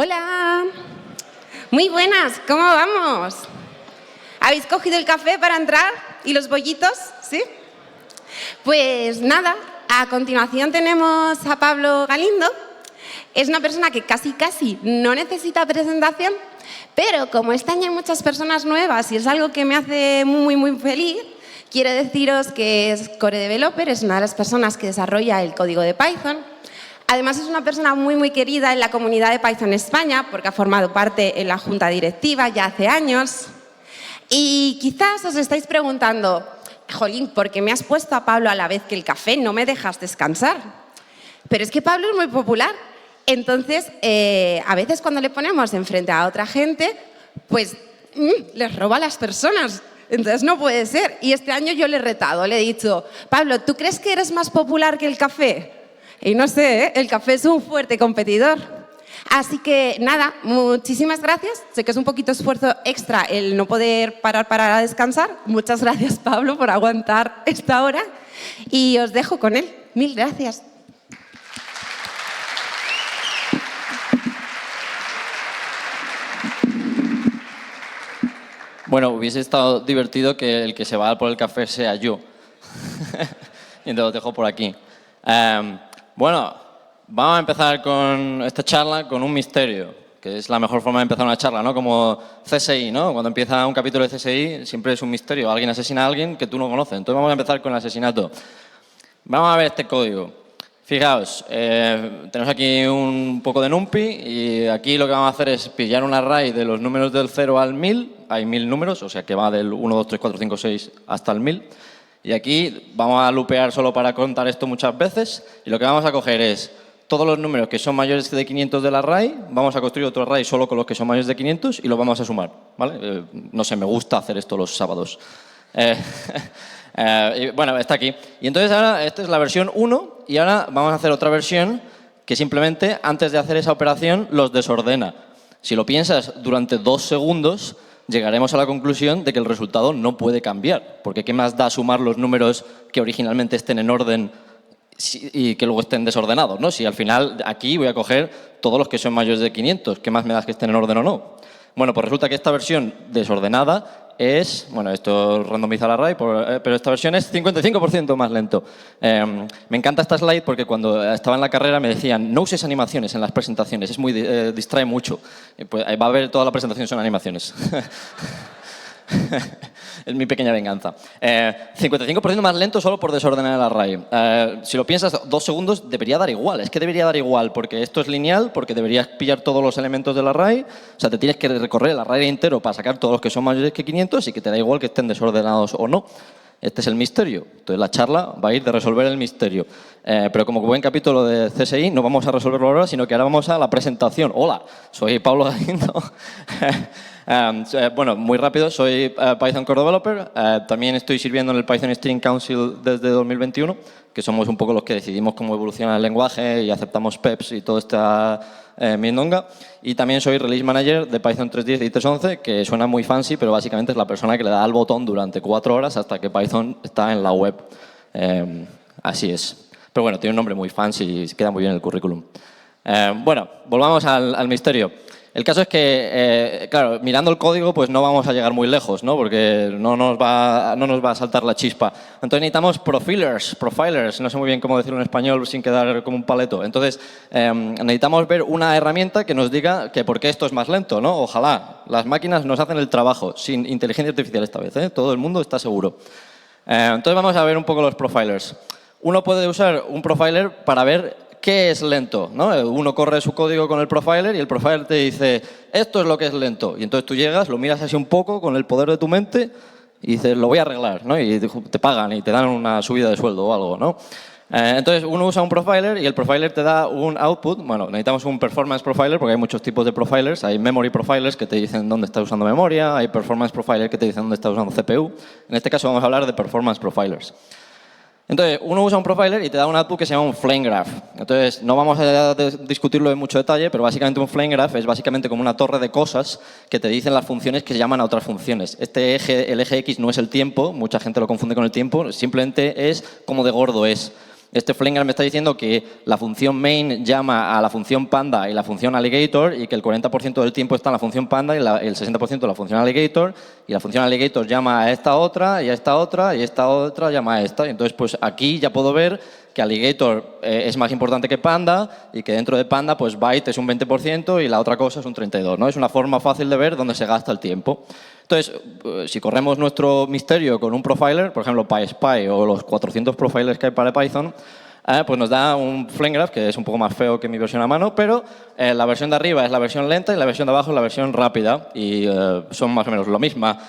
Hola, muy buenas, ¿cómo vamos? ¿Habéis cogido el café para entrar y los bollitos? ¿Sí? Pues nada, a continuación tenemos a Pablo Galindo. Es una persona que casi no necesita presentación, pero como este año hay muchas personas nuevas y es algo que me hace muy feliz, quiero deciros que es Core Developer, es una de las personas que desarrolla el código de Python. Además es una persona muy querida en la comunidad de Python España porque ha formado parte en la junta directiva ya hace años. Y quizás os estáis preguntando, jolín, ¿por qué me has puesto a Pablo a la vez que el café? No me dejas descansar. Pero es que Pablo es muy popular. Entonces, a veces cuando le ponemos enfrente a otra gente, pues les roba a las personas. Entonces no puede ser. Y este año yo le he retado, le he dicho, Pablo, ¿tú crees que eres más popular que el café? Y no sé, el café es un fuerte competidor. Así que nada, muchísimas gracias. Sé que es un poquito esfuerzo extra el no poder parar para descansar. Muchas gracias, Pablo, por aguantar esta hora. Y os dejo con él. Mil gracias. Bueno, hubiese estado divertido que el que se va por el café sea yo. Y entonces lo dejo por aquí. Bueno, vamos a empezar con esta charla con un misterio, que es la mejor forma de empezar una charla, ¿no? Como CSI, ¿no? Cuando empieza un capítulo de CSI siempre es un misterio. Alguien asesina a alguien que tú no conoces. Entonces vamos a empezar con el asesinato. Vamos a ver este código. Fijaos, tenemos aquí un poco de NumPy y aquí lo que vamos a hacer es pillar un array de los números del 0 al 1000. Hay 1000 números, o sea que va del 1, 2, 3, 4, 5, 6 hasta el 1000. Y aquí vamos a loopear solo para contar esto muchas veces. Y lo que vamos a coger es todos los números que son mayores de 500 del array. Vamos a construir otro array solo con los que son mayores de 500 y lo vamos a sumar, ¿vale? No sé, me gusta hacer esto los sábados. Bueno, está aquí. Y entonces ahora, esta es la versión 1 y ahora vamos a hacer otra versión que simplemente antes de hacer esa operación los desordena. Si lo piensas durante 2 segundos, llegaremos a la conclusión de que el resultado no puede cambiar. Porque ¿qué más da sumar los números que originalmente estén en orden y que luego estén desordenados, ¿no? Si al final aquí voy a coger todos los que son mayores de 500, ¿qué más me das que estén en orden o no? Bueno, pues resulta que esta versión desordenada es, bueno, esto randomiza el array, pero esta versión es 55% más lento. Me encanta esta slide porque cuando estaba en la carrera me decían no uses animaciones en las presentaciones, es muy distrae mucho. Pues va a ver toda la presentación son animaciones. Es mi pequeña venganza. 55% más lento solo por desordenar el array. Si lo piensas, 2 segundos debería dar igual. Es que debería dar igual porque esto es lineal, porque deberías pillar todos los elementos del array. O sea, te tienes que recorrer el array entero para sacar todos los que son mayores que 500 y que te da igual que estén desordenados o no. Este es el misterio. Entonces la charla va a ir de resolver el misterio. Pero como buen capítulo de CSI, no vamos a resolverlo ahora, sino que ahora vamos a la presentación. Hola, soy Pablo Galindo. Bueno, muy rápido, soy Python Core Developer. También estoy sirviendo en el Python Steering Council desde 2021, que somos un poco los que decidimos cómo evoluciona el lenguaje y aceptamos PEPs y toda esta mindonga. Y también soy Release Manager de Python 3.10 y 3.11, que suena muy fancy, pero básicamente es la persona que le da al botón durante 4 horas hasta que Python está en la web. Así es. Pero bueno, tiene un nombre muy fancy y queda muy bien en el currículum. Bueno, volvamos al misterio. El caso es que, claro, mirando el código pues no vamos a llegar muy lejos, ¿no? Porque no nos va a saltar la chispa. Entonces necesitamos profilers, no sé muy bien cómo decirlo en español sin quedar como un paleto. Entonces necesitamos ver una herramienta que nos diga que por qué esto es más lento, ¿no? Ojalá. Las máquinas nos hacen el trabajo, sin inteligencia artificial esta vez, ¿eh? Todo el mundo está seguro. Entonces vamos a ver un poco los profilers. Uno puede usar un profiler para ver ¿qué es lento? ¿No? Uno corre su código con el profiler y el profiler te dice esto es lo que es lento. Y entonces tú llegas, lo miras así un poco con el poder de tu mente y dices lo voy a arreglar, ¿no? Y te pagan y te dan una subida de sueldo o algo, ¿no? Entonces uno usa un profiler y el profiler te da un output. Bueno, necesitamos un performance profiler porque hay muchos tipos de profilers. Hay memory profilers que te dicen dónde estás usando memoria, hay performance profilers que te dicen dónde estás usando CPU. En este caso vamos a hablar de performance profilers. Entonces, uno usa un profiler y te da un output que se llama un flame graph. Entonces, no vamos a discutirlo en mucho detalle, pero básicamente un flame graph es básicamente como una torre de cosas que te dicen las funciones que se llaman a otras funciones. Este eje, el eje X no es el tiempo, mucha gente lo confunde con el tiempo, simplemente es cómo de gordo es. Este flanger me está diciendo que la función main llama a la función panda y la función alligator y que el 40% del tiempo está en la función panda y el 60% en la función alligator, y la función alligator llama a esta otra y a esta otra y esta otra llama a esta. Y entonces, pues aquí ya puedo ver que alligator es más importante que panda y que dentro de panda pues byte es un 20% y la otra cosa es un 32%, ¿no? Es una forma fácil de ver dónde se gasta el tiempo. Entonces, si corremos nuestro misterio con un profiler, por ejemplo PySpy o los 400 profilers que hay para Python, pues nos da un flamegraph que es un poco más feo que mi versión a mano, pero la versión de arriba es la versión lenta y la versión de abajo es la versión rápida y son más o menos lo misma.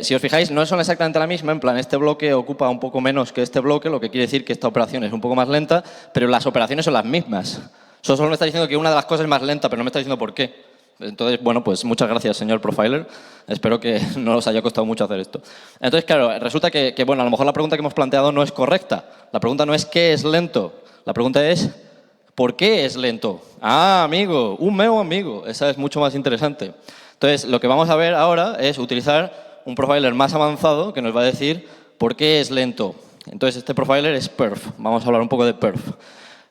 Si os fijáis, no son exactamente la misma, en plan este bloque ocupa un poco menos que este bloque, lo que quiere decir que esta operación es un poco más lenta, pero las operaciones son las mismas. Eso solo me está diciendo que una de las cosas es más lenta, pero no me está diciendo por qué. Entonces, bueno, pues muchas gracias, señor profiler. Espero que no os haya costado mucho hacer esto. Entonces, claro, resulta que, bueno, a lo mejor la pregunta que hemos planteado no es correcta. La pregunta no es ¿qué es lento? La pregunta es ¿por qué es lento? Ah, amigo, un meu amigo. Esa es mucho más interesante. Entonces, lo que vamos a ver ahora es utilizar un profiler más avanzado que nos va a decir ¿por qué es lento? Entonces, este profiler es perf. Vamos a hablar un poco de perf.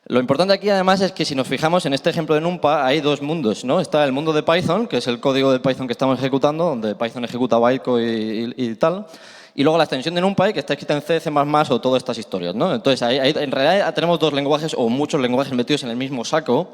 Lo importante aquí, además, es que si nos fijamos en este ejemplo de NumPy, hay dos mundos, ¿no? Está el mundo de Python, que es el código de Python que estamos ejecutando, donde Python ejecuta bytecode y tal. Y luego la extensión de NumPy, que está escrita en C, C++ o todas estas historias, ¿no? Entonces, en realidad tenemos dos lenguajes o muchos lenguajes metidos en el mismo saco.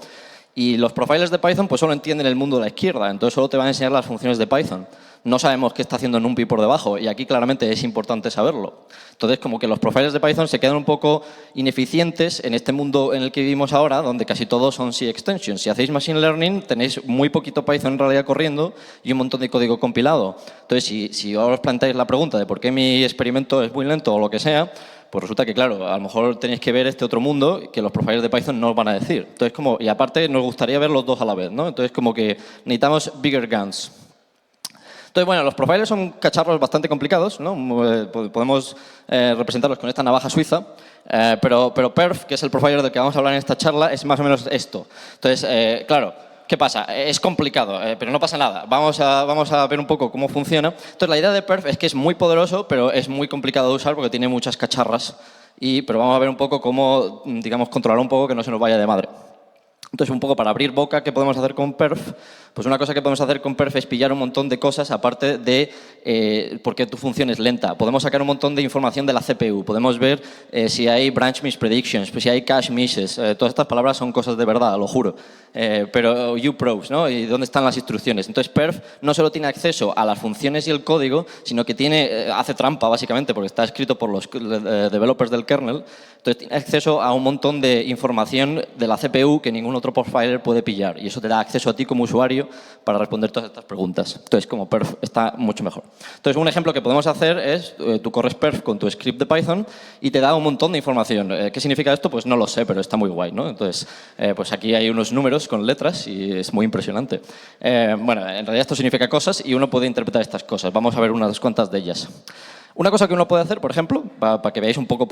Y los profilers de Python pues solo entienden el mundo de la izquierda, entonces solo te van a enseñar las funciones de Python. No sabemos qué está haciendo NumPy por debajo y aquí claramente es importante saberlo. Entonces, como que los profilers de Python se quedan un poco ineficientes en este mundo en el que vivimos ahora, donde casi todos son C extensions. Si hacéis Machine Learning, tenéis muy poquito Python en realidad corriendo y un montón de código compilado. Entonces, si ahora os planteáis la pregunta de por qué mi experimento es muy lento o lo que sea, pues resulta que, claro, a lo mejor tenéis que ver este otro mundo que los profilers de Python no os van a decir. Entonces, y aparte nos gustaría ver los dos a la vez, ¿no? Entonces, como que necesitamos bigger guns. Entonces, bueno, los profilers son cacharros bastante complicados, ¿no? Podemos representarlos con esta navaja suiza, pero perf, que es el profiler del que vamos a hablar en esta charla, es más o menos esto. Entonces, claro, ¿qué pasa? Es complicado, pero no pasa nada. Vamos a ver un poco cómo funciona. Entonces, la idea de perf es que es muy poderoso, pero es muy complicado de usar porque tiene muchas cacharras. Pero vamos a ver un poco cómo, digamos, controlar un poco que no se nos vaya de madre. Entonces, un poco para abrir boca, ¿qué podemos hacer con perf? Pues una cosa que podemos hacer con perf es pillar un montón de cosas, aparte de por qué tu función es lenta. Podemos sacar un montón de información de la CPU. Podemos ver si hay branch mispredictions, pues si hay cache misses. Todas estas palabras son cosas de verdad, lo juro. Pero uprobes, ¿no? Y dónde están las instrucciones. Entonces, perf no solo tiene acceso a las funciones y el código, sino que hace trampa, básicamente, porque está escrito por los developers del kernel. Entonces, tiene acceso a un montón de información de la CPU que ningún otro profiler puede pillar. Y eso te da acceso a ti como usuario para responder todas estas preguntas. Entonces, como perf está mucho mejor. Entonces, un ejemplo que podemos hacer es, tú corres perf con tu script de Python y te da un montón de información. ¿Qué significa esto? Pues no lo sé, pero está muy guay, ¿no? Entonces, pues aquí hay unos números con letras y es muy impresionante. Bueno, en realidad esto significa cosas y uno puede interpretar estas cosas. Vamos a ver unas cuantas de ellas. Una cosa que uno puede hacer, por ejemplo, para que veáis un poco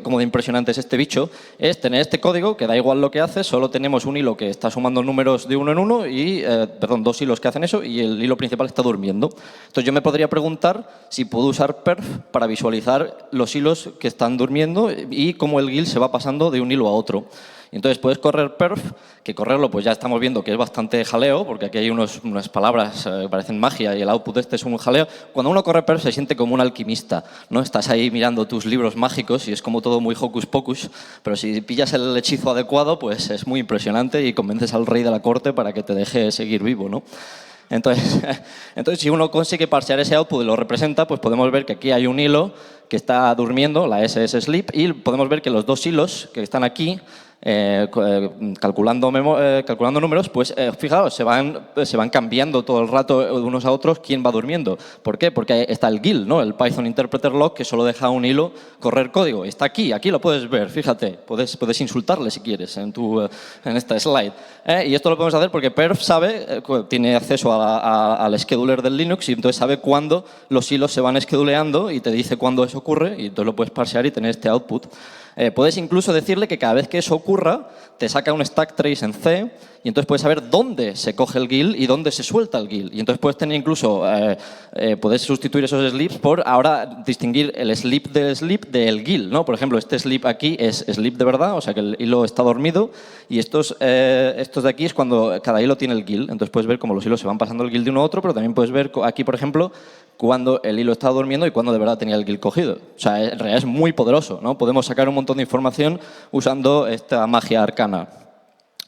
cómo de impresionante es este bicho, es tener este código que da igual lo que hace, solo tenemos un hilo que está sumando números de uno en uno y, dos hilos que hacen eso y el hilo principal está durmiendo. Entonces yo me podría preguntar si puedo usar perf para visualizar los hilos que están durmiendo y cómo el GIL se va pasando de un hilo a otro. Entonces puedes correr perf, que correrlo pues ya estamos viendo que es bastante jaleo, porque aquí hay unas palabras que parecen magia y el output este es un jaleo. Cuando uno corre perf se siente como un alquimista, ¿no? Estás ahí mirando tus libros mágicos y es como todo muy hocus pocus, pero si pillas el hechizo adecuado pues es muy impresionante y convences al rey de la corte para que te deje seguir vivo, ¿no? Entonces, si uno consigue parsear ese output y lo representa, pues podemos ver que aquí hay un hilo que está durmiendo, la S es sleep, y podemos ver que los dos hilos que están aquí, calculando números, pues fijaos, se van cambiando todo el rato de unos a otros quién va durmiendo. ¿Por qué? Porque está el GIL, ¿no? El Python Interpreter Log, que solo deja un hilo correr código. Está aquí lo puedes ver, fíjate, puedes insultarle si quieres en esta slide. Y esto lo podemos hacer porque perf sabe, tiene acceso al scheduler del Linux y entonces sabe cuándo los hilos se van scheduleando y te dice cuándo eso ocurre y entonces lo puedes parsear y tener este output. Puedes incluso decirle que cada vez que eso ocurra, te saca un stack trace en C y entonces puedes saber dónde se coge el GIL y dónde se suelta el GIL. Y entonces puedes tener incluso, puedes sustituir esos sleeps por ahora distinguir el sleep del GIL, ¿no? Por ejemplo, este sleep aquí es sleep de verdad, o sea que el hilo está dormido, y estos de aquí es cuando cada hilo tiene el GIL. Entonces puedes ver cómo los hilos se van pasando el GIL de uno a otro, pero también puedes ver aquí, por ejemplo, cuando el hilo estaba durmiendo y cuando de verdad tenía el GIL cogido. O sea, en realidad es muy poderoso, ¿no? Podemos sacar un montón de información usando esta magia arcana.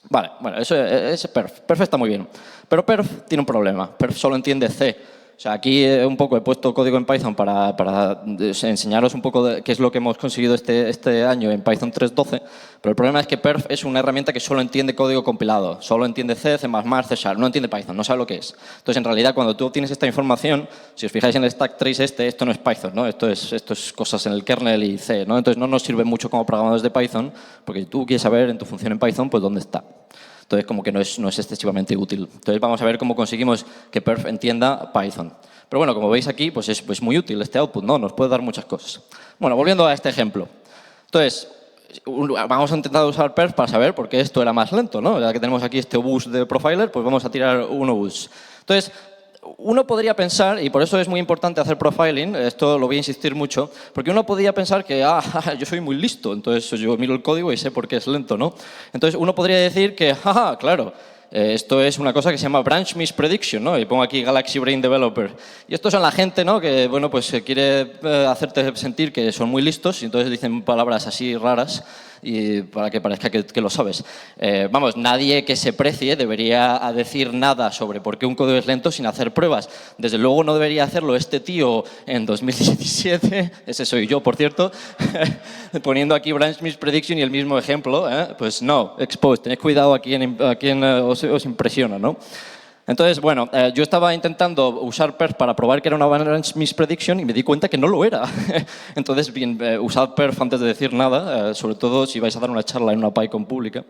Vale, bueno, eso es perf. Perf está muy bien. Pero perf tiene un problema. Perf solo entiende C. O sea, aquí un poco he puesto código en Python para enseñaros un poco de qué es lo que hemos conseguido este año en Python 3.12, pero el problema es que perf es una herramienta que solo entiende código compilado, solo entiende C, C++, C#, no entiende Python, no sabe lo que es. Entonces, en realidad, cuando tú obtienes esta información, si os fijáis en el stack trace esto no es Python, ¿no? Esto es cosas en el kernel y C, ¿no? Entonces, no nos sirve mucho como programadores de Python, porque tú quieres saber en tu función en Python, pues, dónde está. Entonces, como que no es excesivamente útil. Entonces, vamos a ver cómo conseguimos que perf entienda Python. Pero bueno, como veis aquí, pues es muy útil este output, ¿no? Nos puede dar muchas cosas. Bueno, volviendo a este ejemplo. Entonces, vamos a intentar usar perf para saber por qué esto era más lento, ¿no? Ya que tenemos aquí este obus de profiler, pues vamos a tirar un obus. Entonces, uno podría pensar, y por eso es muy importante hacer profiling, esto lo voy a insistir mucho, porque uno podría pensar que, yo soy muy listo, entonces yo miro el código y sé por qué es lento, ¿no? Entonces uno podría decir que, claro, esto es una cosa que se llama branch misprediction, ¿no? Y pongo aquí Galaxy Brain Developer. Y estos son la gente, ¿no? Que, bueno, pues quiere hacerte sentir que son muy listos y entonces dicen palabras así raras y para que parezca que lo sabes. Vamos, nadie que se precie debería decir nada sobre por qué un código es lento sin hacer pruebas. Desde luego no debería hacerlo este tío en 2017, ese soy yo, por cierto, poniendo aquí branch misprediction y el mismo ejemplo, pues no, expose, tened cuidado a quién os impresiona, ¿no? Entonces, bueno, yo estaba intentando usar perf para probar que era una branch misprediction y me di cuenta que no lo era. Entonces, bien, usad perf antes de decir nada, sobre todo si vais a dar una charla en una PyCon pública.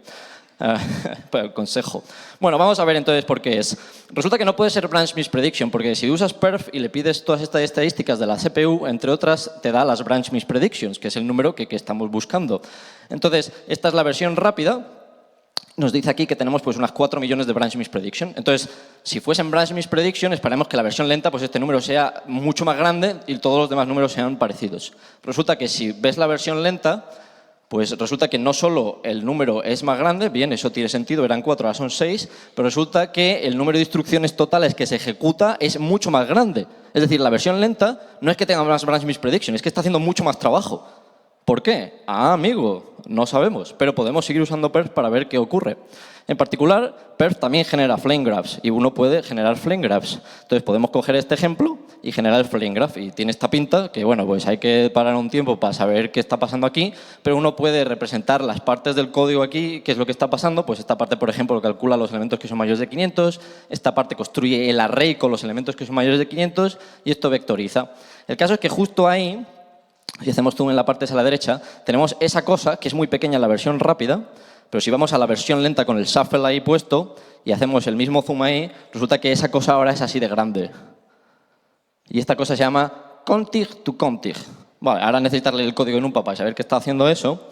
Consejo. Bueno, vamos a ver entonces por qué es. Resulta que no puede ser branch misprediction, porque si usas perf y le pides todas estas estadísticas de la CPU, entre otras, te da las branch mispredictions, que es el número que estamos buscando. Entonces, esta es la versión rápida. Nos dice aquí que tenemos pues unas 4 millones de branch misprediction. Entonces, si fuesen branch misprediction, esperemos que la versión lenta, pues este número sea mucho más grande y todos los demás números sean parecidos. Resulta que si ves la versión lenta, pues resulta que no solo el número es más grande, bien, eso tiene sentido, eran 4, ahora son 6, pero resulta que el número de instrucciones totales que se ejecuta es mucho más grande. Es decir, la versión lenta no es que tenga más branch misprediction, es que está haciendo mucho más trabajo. ¿Por qué? Amigo, no sabemos, pero podemos seguir usando perf para ver qué ocurre. En particular, perf también genera flame graphs y uno puede generar flame graphs. Entonces podemos coger este ejemplo y generar el flame graph y tiene esta pinta que, bueno, pues hay que parar un tiempo para saber qué está pasando aquí, pero uno puede representar las partes del código aquí, qué es lo que está pasando. Pues esta parte, por ejemplo, calcula los elementos que son mayores de 500, esta parte construye el array con los elementos que son mayores de 500 y esto vectoriza. El caso es que justo ahí, si hacemos zoom en la parte a la derecha, tenemos esa cosa que es muy pequeña en la versión rápida, pero si vamos a la versión lenta con el shuffle ahí puesto y hacemos el mismo zoom ahí, resulta que esa cosa ahora es así de grande. Y esta cosa se llama contig to contig. Vale, ahora necesitas leer el código en un para saber qué está haciendo eso.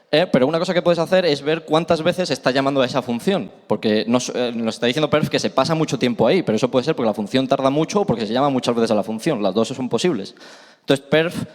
Pero una cosa que puedes hacer es ver cuántas veces está llamando a esa función, porque nos está diciendo perf que se pasa mucho tiempo ahí, pero eso puede ser porque la función tarda mucho o porque se llama muchas veces a la función. Las dos son posibles. Entonces, perf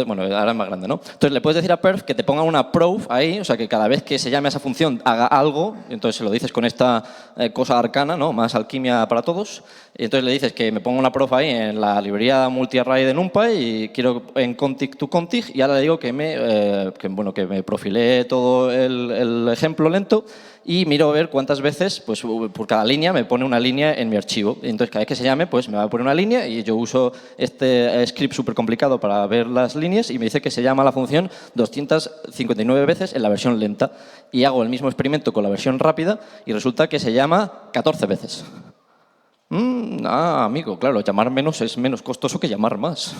bueno, ahora es más grande, ¿no? Entonces le puedes decir a perf que te ponga una prof ahí, o sea, que cada vez que se llame a esa función haga algo, entonces se lo dices con esta cosa arcana, ¿no? Más alquimia para todos, y entonces le dices que me ponga una prof ahí en la librería multi-array de NumPy y quiero en contig to contig, y ahora le digo que me profile todo el ejemplo lento y miro a ver cuántas veces, pues por cada línea me pone una línea en mi archivo. Y entonces cada vez que se llame, pues me va a poner una línea y yo uso este script súper complicado para ver las líneas y me dice que se llama la función 259 veces en la versión lenta. Y hago el mismo experimento con la versión rápida y resulta que se llama 14 veces. Amigo, claro, llamar menos es menos costoso que llamar más.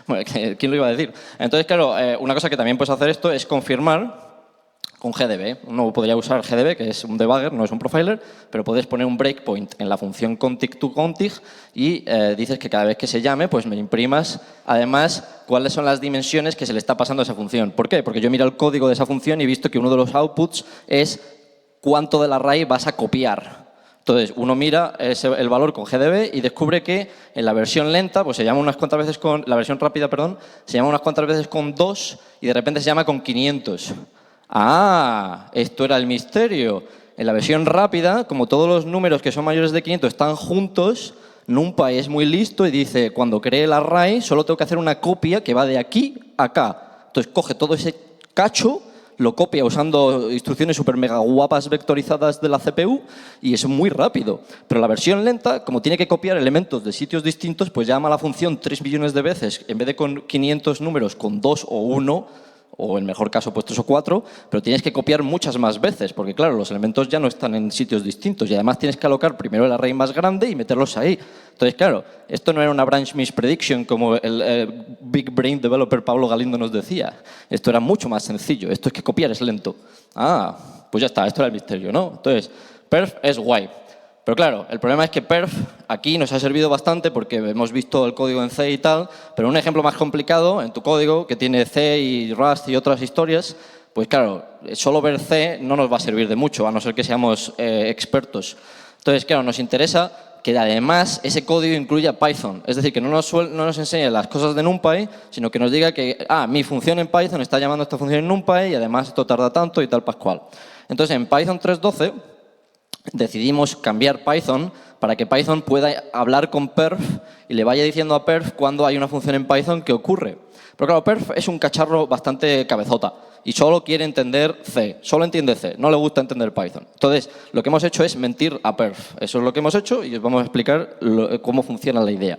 Bueno, ¿quién lo iba a decir? Entonces, claro, una cosa que también puedes hacer esto es confirmar con GDB. Uno podría usar GDB, que es un debugger, no es un profiler, pero puedes poner un breakpoint en la función config to config y dices que cada vez que se llame, pues me imprimas, además, cuáles son las dimensiones que se le está pasando a esa función. ¿Por qué? Porque yo miro el código de esa función y he visto que uno de los outputs es cuánto del array vas a copiar. Entonces, uno mira el valor con GDB y descubre que en la versión lenta, pues se llama unas cuantas veces con, la versión rápida, perdón, se llama unas cuantas veces con 2 y de repente se llama con 500. Ah, esto era el misterio. En la versión rápida, como todos los números que son mayores de 500 están juntos, NumPy es muy listo y dice, cuando cree el array, solo tengo que hacer una copia que va de aquí a acá. Entonces, coge todo ese cacho, lo copia usando instrucciones super mega guapas vectorizadas de la CPU y es muy rápido. Pero la versión lenta, como tiene que copiar elementos de sitios distintos, pues llama a la función 3 millones de veces, en vez de con 500 números, con 2 o 1, o en mejor caso pues 3 o 4, pero tienes que copiar muchas más veces, porque claro, los elementos ya no están en sitios distintos y además tienes que alocar primero el array más grande y meterlos ahí. Entonces, claro, esto no era una branch misprediction como el Big Brain Developer Pablo Galindo nos decía. Esto era mucho más sencillo. Esto es que copiar es lento. Ah, pues ya está, esto era el misterio, ¿no? Entonces, perf es guay. Pero claro, el problema es que perf aquí nos ha servido bastante porque hemos visto el código en C y tal, pero un ejemplo más complicado en tu código que tiene C y Rust y otras historias, pues claro, solo ver C no nos va a servir de mucho, a no ser que seamos expertos. Entonces, claro, nos interesa que además ese código incluya Python. Es decir, que no nos enseñe las cosas de NumPy, sino que nos diga que mi función en Python está llamando a esta función en NumPy y además esto tarda tanto y tal pascual. Entonces, en Python 3.12 decidimos cambiar Python para que Python pueda hablar con perf y le vaya diciendo a perf cuando hay una función en Python que ocurre. Pero claro, perf es un cacharro bastante cabezota y solo quiere entender C, solo entiende C, no le gusta entender Python. Entonces, lo que hemos hecho es mentir a perf. Eso es lo que hemos hecho y os vamos a explicar cómo funciona la idea.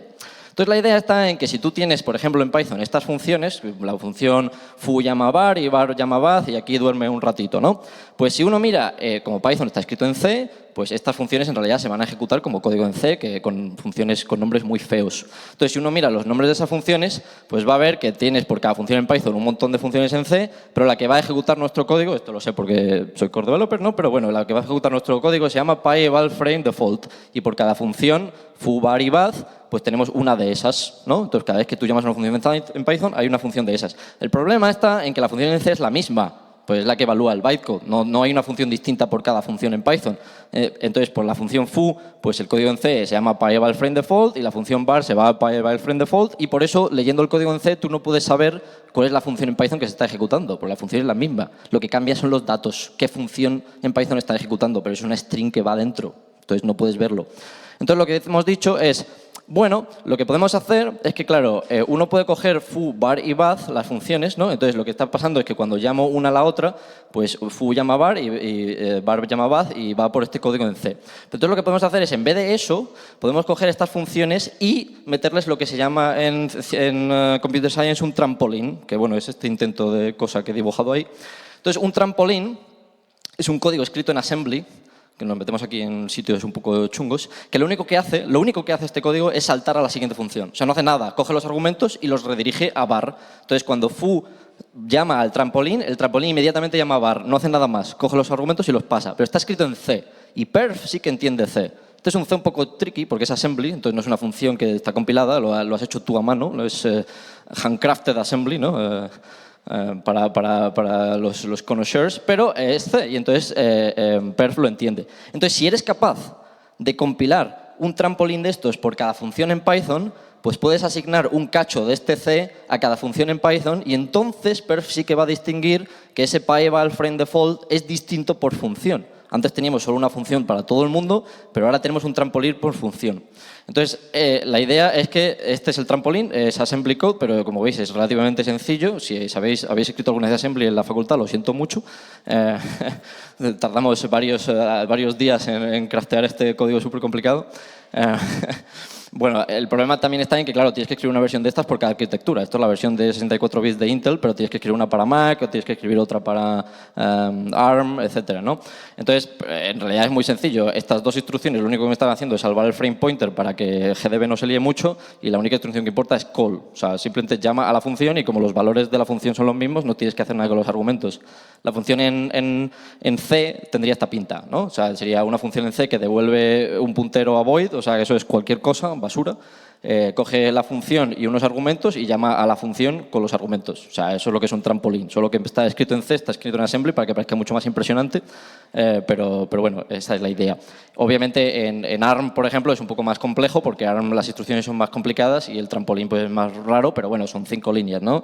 Entonces, la idea está en que si tú tienes, por ejemplo, en Python estas funciones, la función foo llama var y var llama bath y aquí duerme un ratito, ¿no? Pues si uno mira, como Python está escrito en C, pues estas funciones en realidad se van a ejecutar como código en C, que con funciones con nombres muy feos. Entonces, si uno mira los nombres de esas funciones, pues va a ver que tienes por cada función en Python un montón de funciones en C, pero la que va a ejecutar nuestro código, esto lo sé porque soy core developer, ¿no? Pero bueno, la que va a ejecutar nuestro código se llama pyevalFrameDefault y por cada función foo, var y bath, pues tenemos una de esas, ¿no? Entonces, cada vez que tú llamas a una función en Python, hay una función de esas. El problema está en que la función en C es la misma, pues es la que evalúa el bytecode. No hay una función distinta por cada función en Python. Entonces, por la función foo, pues el código en C se llama pyevalFrameDefault y la función var se va a pyevalFrameDefault y por eso, leyendo el código en C, tú no puedes saber cuál es la función en Python que se está ejecutando, porque la función es la misma. Lo que cambia son los datos, qué función en Python está ejecutando, pero es una string que va dentro, entonces no puedes verlo. Entonces, lo que hemos dicho es, bueno, lo que podemos hacer es que, claro, uno puede coger foo, var y bath, las funciones, ¿no? Entonces, lo que está pasando es que cuando llamo una a la otra, pues foo llama var y var llama bath y va por este código en C. Entonces, lo que podemos hacer es, en vez de eso, podemos coger estas funciones y meterles lo que se llama en Computer Science un trampolín, que, bueno, es este intento de cosa que he dibujado ahí. Entonces, un trampolín es un código escrito en assembly, que nos metemos aquí en sitios un poco chungos, que lo único que hace este código es saltar a la siguiente función. O sea, no hace nada, coge los argumentos y los redirige a var. Entonces, cuando foo llama al trampolín, el trampolín inmediatamente llama a var, no hace nada más, coge los argumentos y los pasa. Pero está escrito en C, y perf sí que entiende C. Este es un C un poco tricky porque es assembly, entonces no es una función que está compilada, lo has hecho tú a mano, no es handcrafted assembly, ¿no? Para los connoisseurs, pero es C, y entonces perf lo entiende. Entonces, si eres capaz de compilar un trampolín de estos por cada función en Python, pues puedes asignar un cacho de este C a cada función en Python y entonces perf sí que va a distinguir que ese pyevalFrameDefault es distinto por función. Antes teníamos solo una función para todo el mundo, pero ahora tenemos un trampolín por función. Entonces, la idea es que este es el trampolín, es assembly code, pero como veis es relativamente sencillo. Si habéis escrito alguna vez assembly en la facultad, lo siento mucho. Tardamos varios días en craftear este código súper complicado. Bueno, el problema también está en que, claro, tienes que escribir una versión de estas por cada arquitectura. Esto es la versión de 64 bits de Intel, pero tienes que escribir una para Mac, o tienes que escribir otra para ARM, etcétera, ¿no? Entonces, en realidad es muy sencillo. Estas dos instrucciones lo único que me están haciendo es salvar el frame pointer para que GDB no se líe mucho, y la única instrucción que importa es call. O sea, simplemente llama a la función y como los valores de la función son los mismos, no tienes que hacer nada con los argumentos. La función en C tendría esta pinta, ¿no? O sea, sería una función en C que devuelve un puntero a void, o sea, que eso es cualquier cosa, basura. Coge la función y unos argumentos y llama a la función con los argumentos. O sea, eso es lo que es un trampolín. Solo que está escrito en C, está escrito en assembly para que parezca mucho más impresionante, pero bueno, esa es la idea. Obviamente en ARM, por ejemplo, es un poco más complejo porque ARM las instrucciones son más complicadas y el trampolín pues, es más raro, pero bueno, son 5 líneas, ¿no?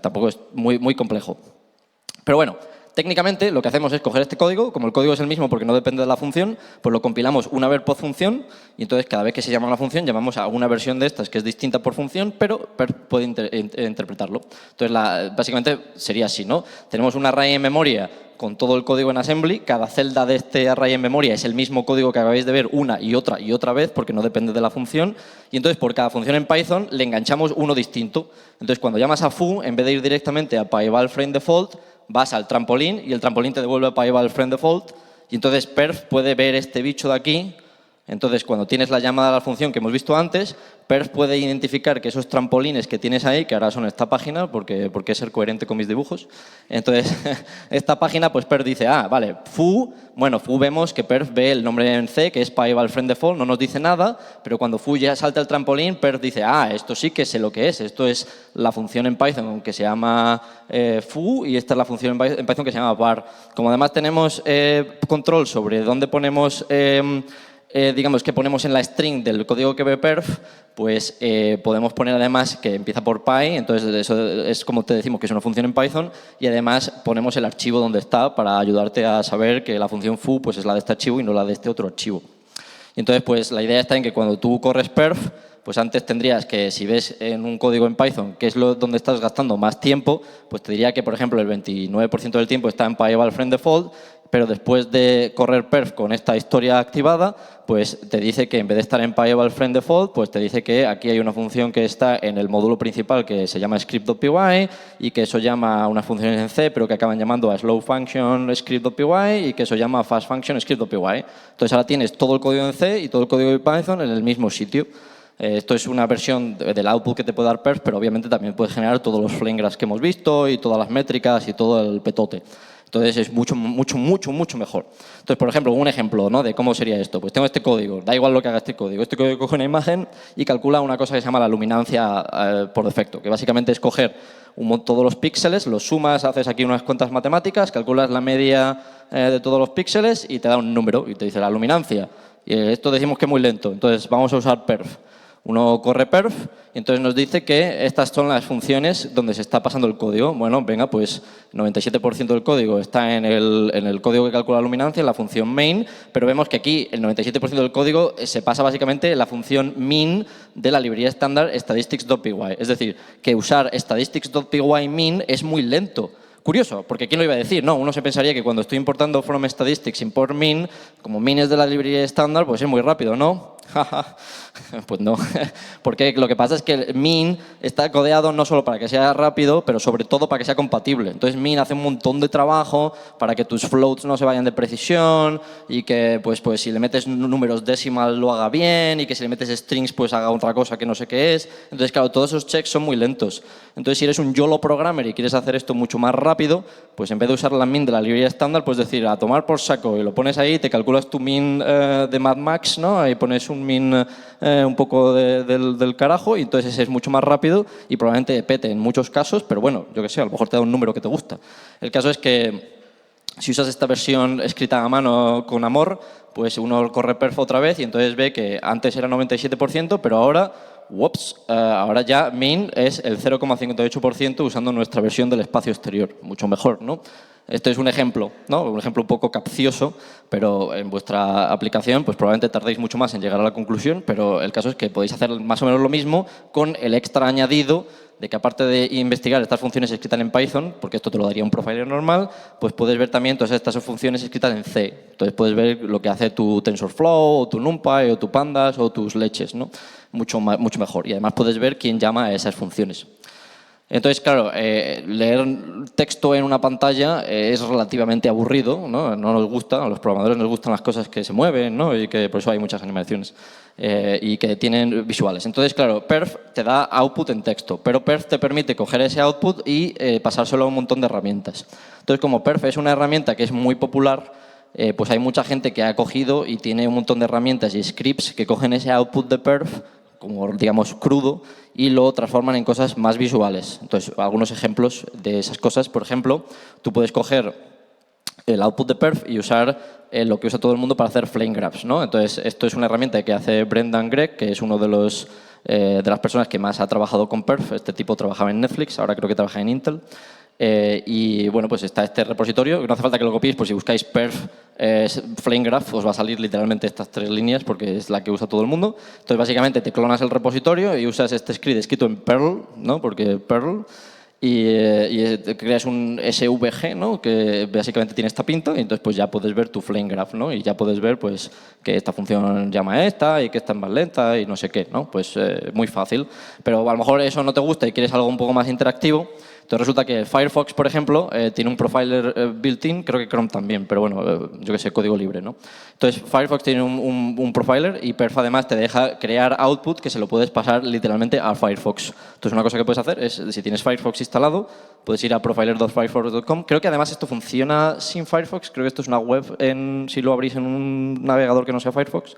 Tampoco es muy complejo. Pero bueno, técnicamente lo que hacemos es coger este código, como el código es el mismo porque no depende de la función, pues lo compilamos una vez por función y entonces cada vez que se llama una función llamamos a una versión de estas que es distinta por función, pero puede interpretarlo. Entonces, básicamente sería así, ¿no? Tenemos un array en memoria con todo el código en assembly, cada celda de este array en memoria es el mismo código que acabáis de ver una y otra vez porque no depende de la función y entonces por cada función en Python le enganchamos uno distinto. Entonces cuando llamas a foo, en vez de ir directamente a pyval frame default, vas al trampolín y el trampolín te devuelve a pyval frame default y entonces perf puede ver este bicho de aquí. Entonces, cuando tienes la llamada a la función que hemos visto antes, perf puede identificar que esos trampolines que tienes ahí, que ahora son esta página, porque es ser coherente con mis dibujos, entonces, esta página, pues perf dice, vale, foo, bueno, foo vemos que perf ve el nombre en C, que es pyval frame default, no nos dice nada, pero cuando foo ya salta el trampolín, perf dice, esto sí que sé lo que es, esto es la función en Python que se llama foo y esta es la función en Python que se llama var. Como además tenemos control sobre dónde ponemos digamos que ponemos en la string del código que ve perf, pues podemos poner además que empieza por py, entonces eso es como te decimos que es una función en Python y además ponemos el archivo donde está para ayudarte a saber que la función foo pues es la de este archivo y no la de este otro archivo. Y entonces pues la idea está en que cuando tú corres perf, pues antes tendrías que, si ves en un código en Python que es donde estás gastando más tiempo, pues te diría que, por ejemplo, el 29% del tiempo está en pyval frame default, pero después de correr perf con esta historia activada, pues te dice que en vez de estar en pyval frame default, pues te dice que aquí hay una función que está en el módulo principal que se llama script.py y que eso llama a unas funciones en C, pero que acaban llamando a slow function script.py y que eso llama a fast function script.py. Entonces ahora tienes todo el código en C y todo el código de Python en el mismo sitio. Esto es una versión del output que te puede dar perf, pero obviamente también puedes generar todos los flame graphs que hemos visto y todas las métricas y todo el petote. Entonces es mucho mejor. Entonces, por ejemplo, un ejemplo, ¿no?, de cómo sería esto. Pues tengo este código, da igual lo que haga este código. Este código coge una imagen y calcula una cosa que se llama la luminancia por defecto, que básicamente es coger todos los píxeles, los sumas, haces aquí unas cuentas matemáticas, calculas la media de todos los píxeles y te da un número y te dice la luminancia. Y esto decimos que es muy lento, entonces vamos a usar perf. Uno corre perf y entonces nos dice que estas son las funciones donde se está pasando el código. Bueno, venga, pues 97% del código está en el código que calcula la luminancia, en la función main, pero vemos que aquí el 97% del código se pasa básicamente en la función min de la librería estándar statistics.py. Es decir, que usar statistics.py min es muy lento. Curioso, porque ¿quién lo iba a decir? No, uno se pensaría que cuando estoy importando from statistics import min, como min es de la librería estándar, pues es muy rápido, ¿no? Pues no, porque lo que pasa es que el min está codeado no solo para que sea rápido, pero sobre todo para que sea compatible. Entonces min hace un montón de trabajo para que tus floats no se vayan de precisión y que pues si le metes números decimal lo haga bien y que si le metes strings pues haga otra cosa que no sé qué es. Entonces claro, todos esos checks son muy lentos. Entonces si eres un YOLO programmer y quieres hacer esto mucho más rápido, pues en vez de usar la min de la librería estándar, pues decir a tomar por saco y lo pones ahí, te calculas tu min de Mad Max, ¿no? Ahí pones un min un poco del carajo y entonces ese es mucho más rápido y probablemente pete en muchos casos, pero bueno, yo qué sé, a lo mejor te da un número que te gusta. El caso es que si usas esta versión escrita a mano con amor, pues uno corre perf otra vez y entonces ve que antes era 97%, pero ahora, ahora ya min es el 0,58% usando nuestra versión del espacio exterior. Mucho mejor, ¿no? Este es un ejemplo, ¿no? Un ejemplo un poco capcioso, pero en vuestra aplicación pues probablemente tardéis mucho más en llegar a la conclusión, pero el caso es que podéis hacer más o menos lo mismo con el extra añadido de que aparte de investigar estas funciones escritas en Python, porque esto te lo daría un profiler normal, pues puedes ver también todas estas funciones escritas en C. Entonces puedes ver lo que hace tu TensorFlow, o tu NumPy, o tu Pandas, o tus leches, ¿no? Mucho mejor. Y además puedes ver quién llama a esas funciones. Entonces, claro, leer texto en una pantalla es relativamente aburrido, ¿no? No nos gusta, a los programadores nos gustan las cosas que se mueven, ¿no? Y que por eso hay muchas animaciones y que tienen visuales. Entonces, claro, Perf te da output en texto, pero Perf te permite coger ese output y pasárselo a un montón de herramientas. Entonces, como Perf es una herramienta que es muy popular, pues hay mucha gente que ha cogido y tiene un montón de herramientas y scripts que cogen ese output de Perf como, digamos, crudo, y lo transforman en cosas más visuales. Entonces, algunos ejemplos de esas cosas, por ejemplo, tú puedes coger el output de Perf y usar lo que usa todo el mundo para hacer flame graphs, ¿no? Entonces, esto es una herramienta que hace Brendan Gregg, que es uno de las personas que más ha trabajado con Perf. Este tipo trabajaba en Netflix, ahora creo que trabaja en Intel. Y bueno, pues está este repositorio, no hace falta que lo copiéis, pues si buscáis perf flame graph os va a salir literalmente estas 3 líneas porque es la que usa todo el mundo. Entonces básicamente te clonas el repositorio y usas este script escrito en Perl, ¿no? Porque Perl, y creas un SVG, ¿no? Que básicamente tiene esta pinta, y entonces pues ya puedes ver tu flame graph, ¿no? Y ya puedes ver pues que esta función llama a esta y que esta es más lenta y no sé qué, ¿no? Pues muy fácil. Pero a lo mejor eso no te gusta y quieres algo un poco más interactivo. Entonces resulta que Firefox, por ejemplo, tiene un profiler built-in, creo que Chrome también, pero bueno, yo que sé, código libre, ¿no? Entonces Firefox tiene un profiler y Perf además te deja crear output que se lo puedes pasar literalmente a Firefox. Entonces una cosa que puedes hacer es, si tienes Firefox instalado, puedes ir a profiler.firefox.com. Creo que además esto funciona sin Firefox, creo que esto es una web si lo abrís en un navegador que no sea Firefox.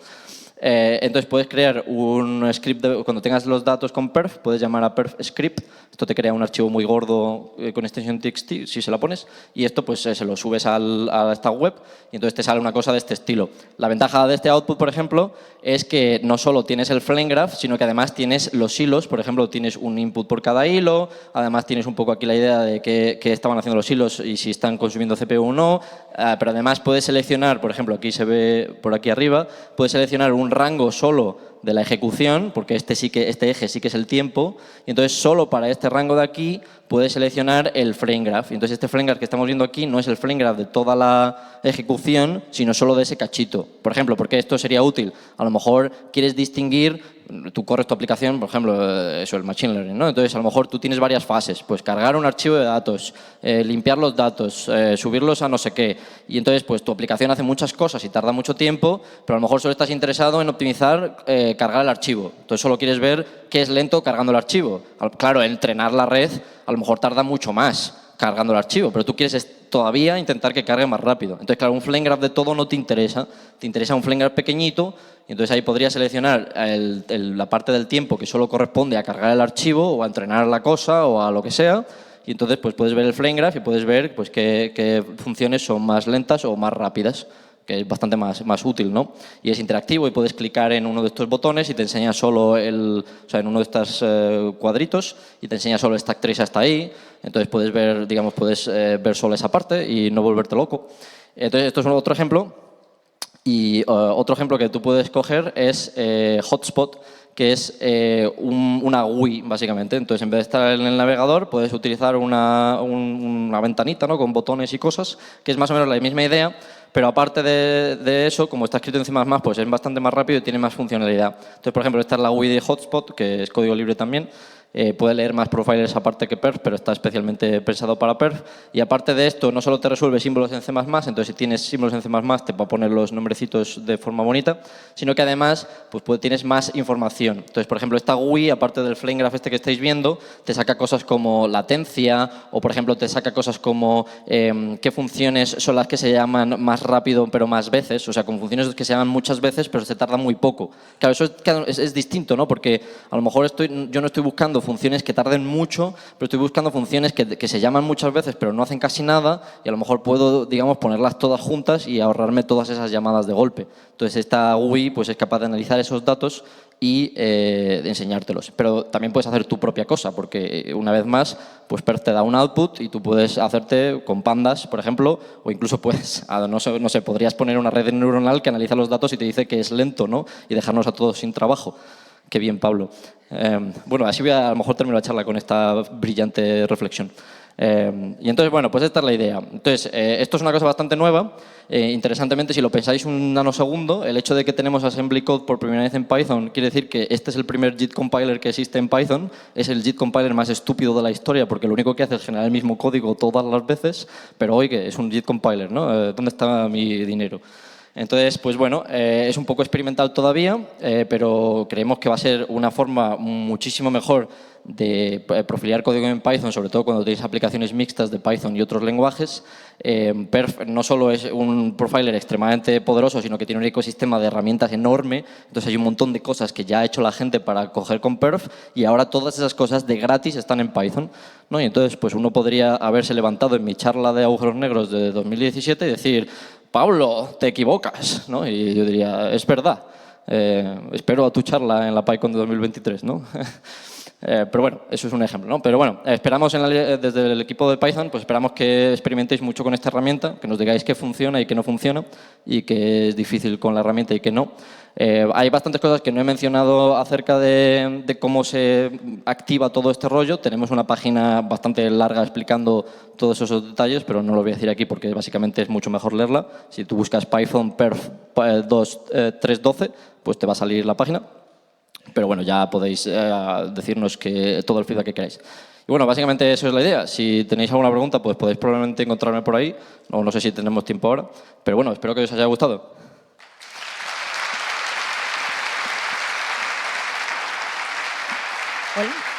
Entonces puedes crear un script, cuando tengas los datos con perf, puedes llamar a perf script. Esto te crea un archivo muy gordo con extensión txt, si se la pones, y esto pues se lo subes a esta web y entonces te sale una cosa de este estilo. La ventaja de este output, por ejemplo, es que no solo tienes el flame graph, sino que además tienes los hilos. Por ejemplo, tienes un input por cada hilo, además tienes un poco aquí la idea de qué estaban haciendo los hilos y si están consumiendo CPU o no, pero además puedes seleccionar, por ejemplo, aquí se ve por aquí arriba, puedes seleccionar un rango solo de la ejecución, porque este eje sí que es el tiempo, y entonces solo para este rango de aquí puedes seleccionar el frame graph. Y entonces este frame graph que estamos viendo aquí no es el frame graph de toda la ejecución, sino solo de ese cachito. Por ejemplo, porque esto sería útil. A lo mejor quieres distinguir, tú corres tu aplicación, por ejemplo, eso, el machine learning, ¿no? Entonces a lo mejor tú tienes varias fases, pues cargar un archivo de datos, limpiar los datos, subirlos a no sé qué, y entonces pues tu aplicación hace muchas cosas y tarda mucho tiempo, pero a lo mejor solo estás interesado en optimizar cargar el archivo. Entonces solo quieres ver qué es lento cargando el archivo. Claro, entrenar la red a lo mejor tarda mucho más cargando el archivo, pero tú quieres todavía intentar que cargue más rápido. Entonces, claro, un flame graph de todo no te interesa un flame graph pequeñito, y entonces ahí podrías seleccionar la parte del tiempo que solo corresponde a cargar el archivo o a entrenar la cosa o a lo que sea, y entonces pues puedes ver el flame graph y puedes ver pues qué funciones son más lentas o más rápidas, que es bastante más útil, ¿no? Y es interactivo y puedes clicar en uno de estos botones y te enseña solo en uno de estos cuadritos y te enseña solo el stack trace hasta ahí. Entonces puedes ver, digamos, ver solo esa parte y no volverte loco. Entonces esto es otro ejemplo. Y otro ejemplo que tú puedes coger es Hotspot, que es una GUI, básicamente. Entonces, en vez de estar en el navegador, puedes utilizar una ventanita, ¿no? Con botones y cosas, que es más o menos la misma idea, pero aparte de eso, como está escrito en C++, pues es bastante más rápido y tiene más funcionalidad. Entonces, por ejemplo, esta es la GUI de Hotspot, que es código libre también. Puede leer más profilers aparte que perf, pero está especialmente pensado para perf. Y aparte de esto, no solo te resuelve símbolos en C++, entonces si tienes símbolos en C++ te va a poner los nombrecitos de forma bonita, sino que además pues tienes más información. Entonces, por ejemplo, esta GUI, aparte del flame graph este que estáis viendo, te saca cosas como latencia, o por ejemplo te saca cosas como qué funciones son las que se llaman más rápido pero más veces, o sea, con funciones que se llaman muchas veces pero se tardan muy poco. Claro, eso es distinto, ¿no? Porque a lo mejor yo no estoy buscando funciones que tarden mucho, pero estoy buscando funciones que se llaman muchas veces pero no hacen casi nada, y a lo mejor puedo, digamos, ponerlas todas juntas y ahorrarme todas esas llamadas de golpe. Entonces esta GUI pues es capaz de analizar esos datos y enseñártelos. Pero también puedes hacer tu propia cosa, porque una vez más, pues Perf te da un output y tú puedes hacerte con pandas, por ejemplo, o incluso puedes, no sé, podrías poner una red neuronal que analiza los datos y te dice que es lento, ¿no? Y dejarnos a todos sin trabajo. Qué bien, Pablo. Bueno, así a lo mejor termino la charla con esta brillante reflexión. Y entonces, bueno, pues esta es la idea. Entonces, esto es una cosa bastante nueva. Interesantemente, si lo pensáis un nanosegundo, el hecho de que tenemos assembly code por primera vez en Python quiere decir que este es el primer JIT compiler que existe en Python. Es el JIT compiler más estúpido de la historia porque lo único que hace es generar el mismo código todas las veces, pero hoy que es un JIT compiler, ¿no? ¿Dónde está mi dinero? Entonces, pues bueno, es un poco experimental todavía, pero creemos que va a ser una forma muchísimo mejor de profilar código en Python, sobre todo cuando tenéis aplicaciones mixtas de Python y otros lenguajes. Perf no solo es un profiler extremadamente poderoso, sino que tiene un ecosistema de herramientas enorme. Entonces hay un montón de cosas que ya ha hecho la gente para coger con Perf y ahora todas esas cosas de gratis están en Python, ¿no? Y entonces pues uno podría haberse levantado en mi charla de agujeros negros de 2017 y decir: Pablo, te equivocas, ¿no? Y yo diría, es verdad, espero a tu charla en la PyCon de 2023, ¿no? Pero bueno, eso es un ejemplo, ¿no? Pero bueno, esperamos desde el equipo de Python, pues esperamos que experimentéis mucho con esta herramienta, que nos digáis qué funciona y qué no funciona, y qué es difícil con la herramienta y qué no. Hay bastantes cosas que no he mencionado acerca de cómo se activa todo este rollo. Tenemos una página bastante larga explicando todos esos detalles, pero no lo voy a decir aquí porque básicamente es mucho mejor leerla. Si tú buscas Python perf 3.12, pues te va a salir la página. Pero bueno, ya podéis decirnos todo el feedback que queráis. Y bueno, básicamente eso es la idea. Si tenéis alguna pregunta, pues podéis probablemente encontrarme por ahí. No sé si tenemos tiempo ahora. Pero bueno, espero que os haya gustado. Hola.